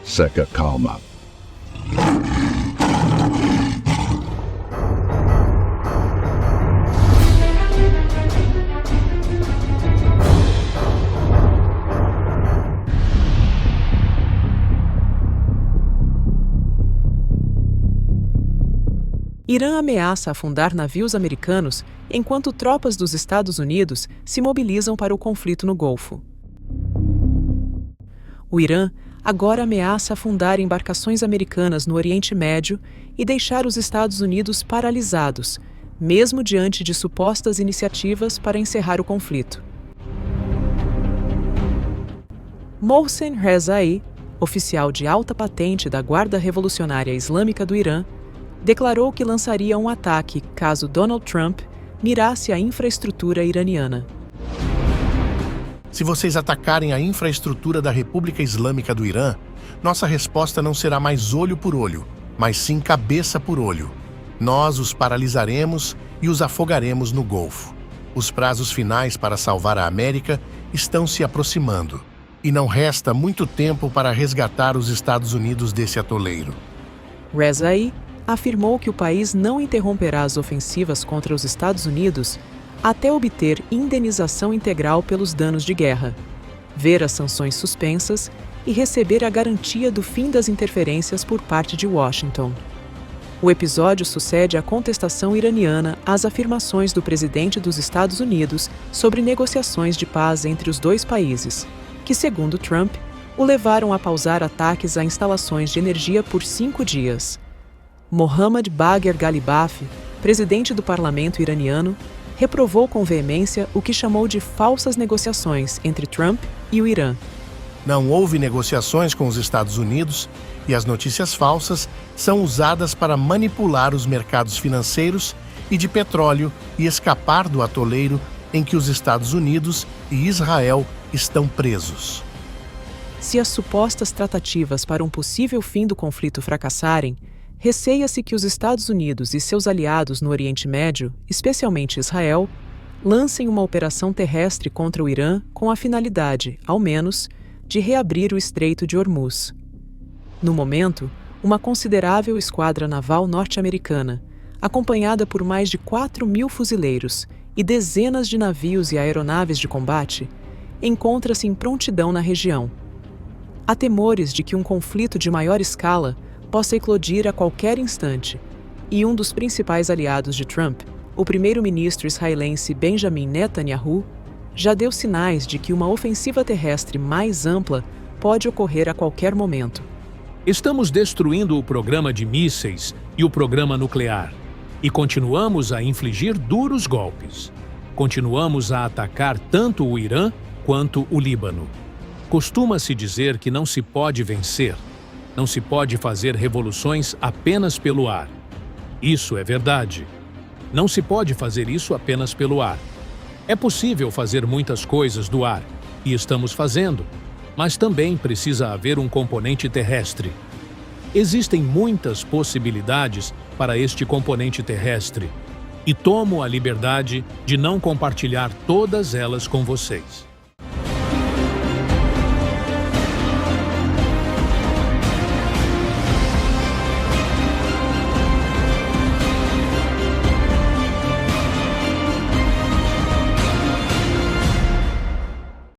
Seca calma. Irã ameaça afundar navios americanos enquanto tropas dos Estados Unidos se mobilizam para o conflito no Golfo. O Irã agora ameaça afundar embarcações americanas no Oriente Médio e deixar os Estados Unidos paralisados, mesmo diante de supostas iniciativas para encerrar o conflito. Mohsen Rezai, oficial de alta patente da Guarda Revolucionária Islâmica do Irã, declarou que lançaria um ataque caso Donald Trump mirasse a infraestrutura iraniana. Se vocês atacarem a infraestrutura da República Islâmica do Irã, nossa resposta não será mais olho por olho, mas sim cabeça por olho. Nós os paralisaremos e os afogaremos no Golfo. Os prazos finais para salvar a América estão se aproximando, e não resta muito tempo para resgatar os Estados Unidos desse atoleiro. Rezai afirmou que o país não interromperá as ofensivas contra os Estados Unidos até obter indenização integral pelos danos de guerra, ver as sanções suspensas e receber a garantia do fim das interferências por parte de Washington. O episódio sucede à contestação iraniana às afirmações do presidente dos Estados Unidos sobre negociações de paz entre os dois países, que, segundo Trump, o levaram a pausar ataques a instalações de energia por 5 dias. Mohammad Bagher Ghalibaf, presidente do parlamento iraniano, reprovou com veemência o que chamou de falsas negociações entre Trump e o Irã. Não houve negociações com os Estados Unidos e as notícias falsas são usadas para manipular os mercados financeiros e de petróleo e escapar do atoleiro em que os Estados Unidos e Israel estão presos. Se as supostas tratativas para um possível fim do conflito fracassarem, receia-se que os Estados Unidos e seus aliados no Oriente Médio, especialmente Israel, lancem uma operação terrestre contra o Irã com a finalidade, ao menos, de reabrir o Estreito de Hormuz. No momento, uma considerável esquadra naval norte-americana, acompanhada por mais de 4.000 fuzileiros e dezenas de navios e aeronaves de combate, encontra-se em prontidão na região. Há temores de que um conflito de maior escala possa eclodir a qualquer instante, e um dos principais aliados de Trump, o primeiro-ministro israelense Benjamin Netanyahu, já deu sinais de que uma ofensiva terrestre mais ampla pode ocorrer a qualquer momento. Estamos destruindo o programa de mísseis e o programa nuclear, e continuamos a infligir duros golpes. Continuamos a atacar tanto o Irã quanto o Líbano. Costuma-se dizer que não se pode vencer, não se pode fazer revoluções apenas pelo ar. Isso é verdade. Não se pode fazer isso apenas pelo ar. É possível fazer muitas coisas do ar, e estamos fazendo, mas também precisa haver um componente terrestre. Existem muitas possibilidades para este componente terrestre, e tomo a liberdade de não compartilhar todas elas com vocês.